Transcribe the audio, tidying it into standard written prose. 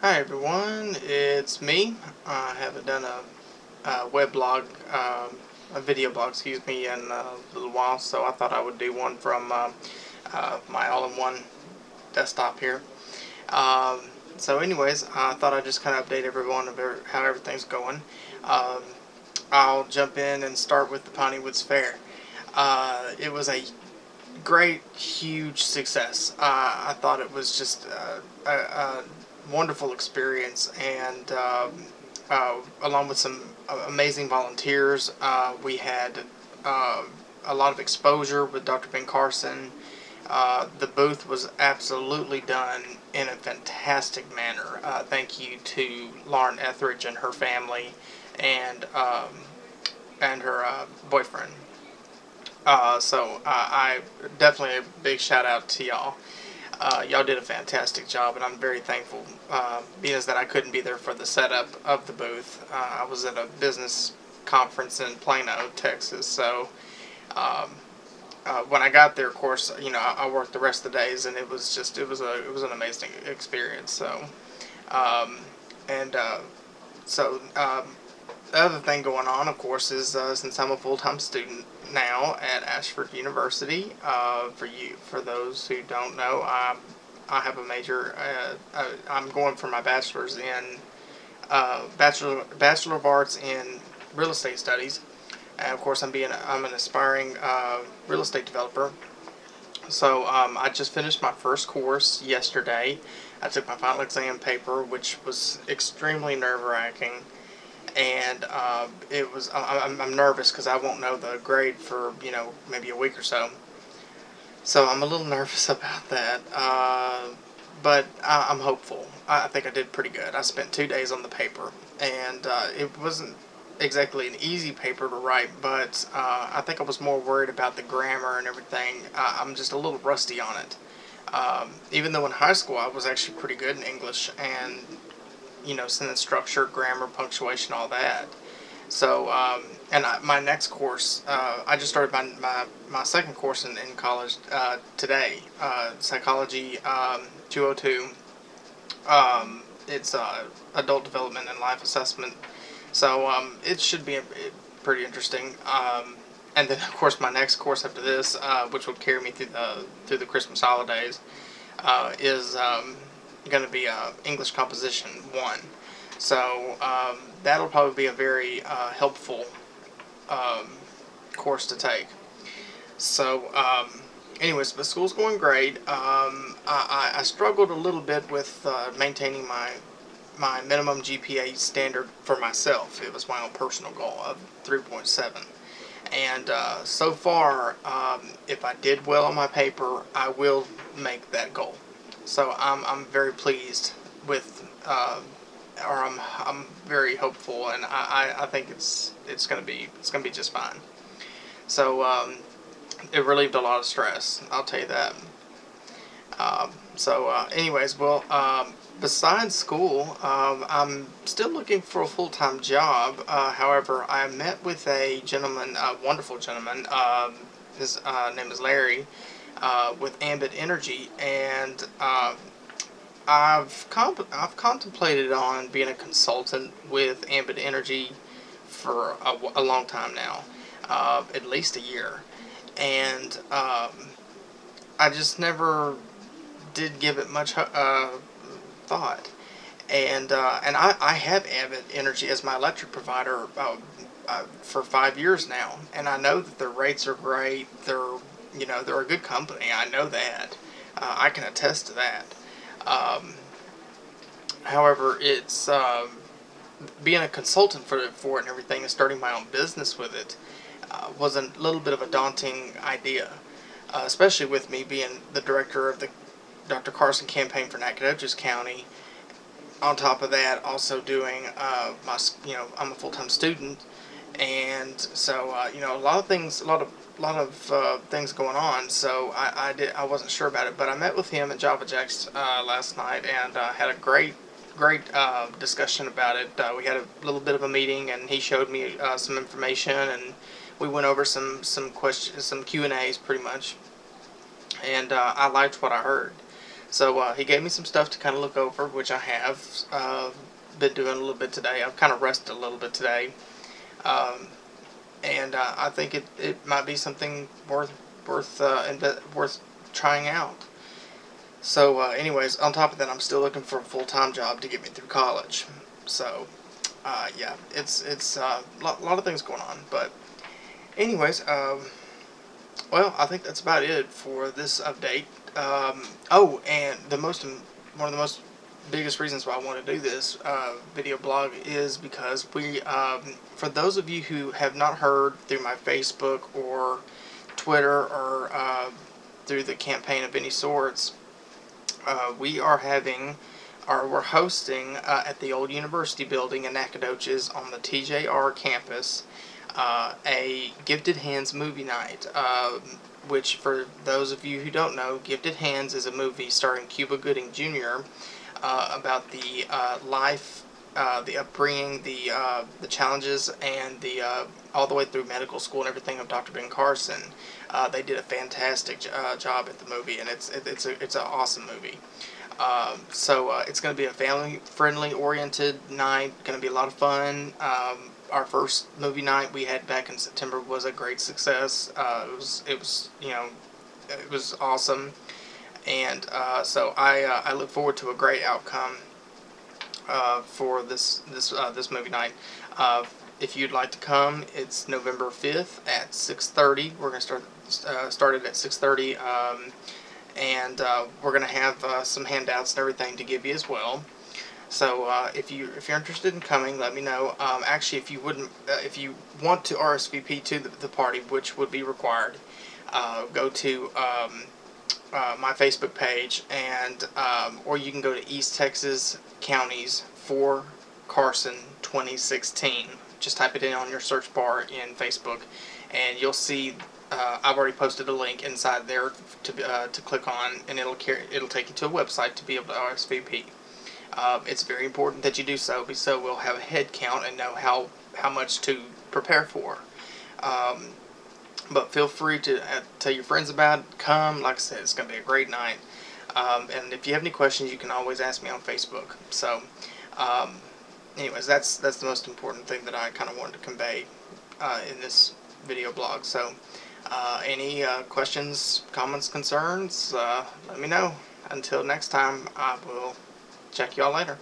Hi everyone, it's me. I haven't done a web blog, a video blog, excuse me, in a little while, so I thought I would do one from my all-in-one desktop here. Um, so anyways, I thought I'd just kind of update everyone of how everything's going. Um, I'll jump in and start with the Pineywoods Fair. It was a great, huge success. I thought it was just a wonderful experience, and along with some amazing volunteers, we had a lot of exposure with Dr. Ben Carson. The booth was absolutely done in a fantastic manner. Thank you to Lauren Etheridge and her family, and her boyfriend. I definitely a big shout out to y'all. Y'all did a fantastic job, and I'm very thankful. Being as that I couldn't be there for the setup of the booth, I was at a business conference in Plano, Texas. So um, when I got there, of course, I worked the rest of the days, and it was an amazing experience. Um, and so the other thing going on, of course, is since I'm a full-time student now at Ashford University. For those who don't know, I have a major. I'm going for my bachelor's in Bachelor of Arts in Real Estate Studies, and of course I'm an aspiring real estate developer. So I just finished my first course yesterday. I took my final exam paper, which was extremely nerve-wracking, and I'm nervous because I won't know the grade for maybe a week or so. So I'm a little nervous about that, but I'm hopeful. I think I did pretty good. I spent 2 days on the paper, and it wasn't exactly an easy paper to write, but I think I was more worried about the grammar and everything. I'm just a little rusty on it. Even though in high school I was actually pretty good in English and sentence structure, grammar, punctuation, all that. So, my next course, I just started my second course in college today, Psychology 202. It's Adult Development and Life Assessment. So, it should be pretty interesting. And then, of course, my next course after this, which will carry me through the Christmas holidays, is going to be English Composition 1. So that'll probably be a very helpful um, course to take. So, anyways, the school's going great. I struggled a little bit with maintaining my minimum GPA standard for myself. It was my own personal goal of 3.7. And so far, if I did well on my paper, I will make that goal. So I'm very pleased with, or I'm very hopeful, and I think it's gonna be just fine. So it relieved a lot of stress. I'll tell you that. Anyways, well, besides school, I'm still looking for a full-time job. However, I met with a gentleman, a wonderful gentleman. His name is Larry, with Ambit Energy, and I've contemplated on being a consultant with Ambit Energy for a long time now, at least a year, and I just never did give it much thought. And I have Ambit Energy as my electric provider for 5 years now, and I know that their rates are great. They're a good company. I know that. I can attest to that. Um, However, it's being a consultant for it and everything, and starting my own business with it was a little bit of a daunting idea, especially with me being the director of the Dr. Carson campaign for Nacogdoches County. On top of that, also doing I'm a full-time student, and so a lot of things, a lot of things going on. So I wasn't sure about it, but I met with him at Java Jacks last night, and had a great discussion about it. We had a little bit of a meeting, and he showed me some information, and we went over some questions, some Q&As, pretty much, and I liked what I heard. So he gave me some stuff to kind of look over, which I have been doing a little bit today. I've kind of rested a little bit today, and I think it might be something worth trying out. So anyways, on top of that, I'm still looking for a full-time job to get me through college. So yeah, it's a lot of things going on. But anyways, well, I think that's about it for this update. Oh, and one of the most biggest reasons why I want to do this video blog is because for those of you who have not heard through my Facebook or Twitter or through the campaign of any sorts, we're hosting at the old university building in Nacogdoches on the TJR campus a Gifted Hands movie night, which for those of you who don't know, Gifted Hands is a movie starring Cuba Gooding Jr. About the life, the upbringing, the challenges, and the all the way through medical school and everything of Dr. Ben Carson. They did a fantastic job at the movie, and it's an awesome movie. So it's going to be a family-friendly oriented night. Going to be a lot of fun. Our first movie night we had back in September was a great success. It was awesome, and so I look forward to a great outcome for this movie night. If you'd like to come, it's November 5th at 6:30. We're going to start it at 6:30, and we're going to have some handouts and everything to give you as well. So if you're interested in coming, let me know. Actually, if you want to RSVP to the party, which would be required, go to my Facebook page, and or you can go to East Texas Counties for Carson 2016. Just type it in on your search bar in Facebook, and you'll see. I've already posted a link inside there to click on, and it'll take you to a website to be able to RSVP. It's very important that you do so we'll have a head count and know how much to prepare for. But feel free to tell your friends about it. Come, like I said, it's going to be a great night. And if you have any questions, you can always ask me on Facebook. So, anyways, that's the most important thing that I kind of wanted to convey in this video blog. So, any questions, comments, concerns, let me know. Until next time, I will check y'all later.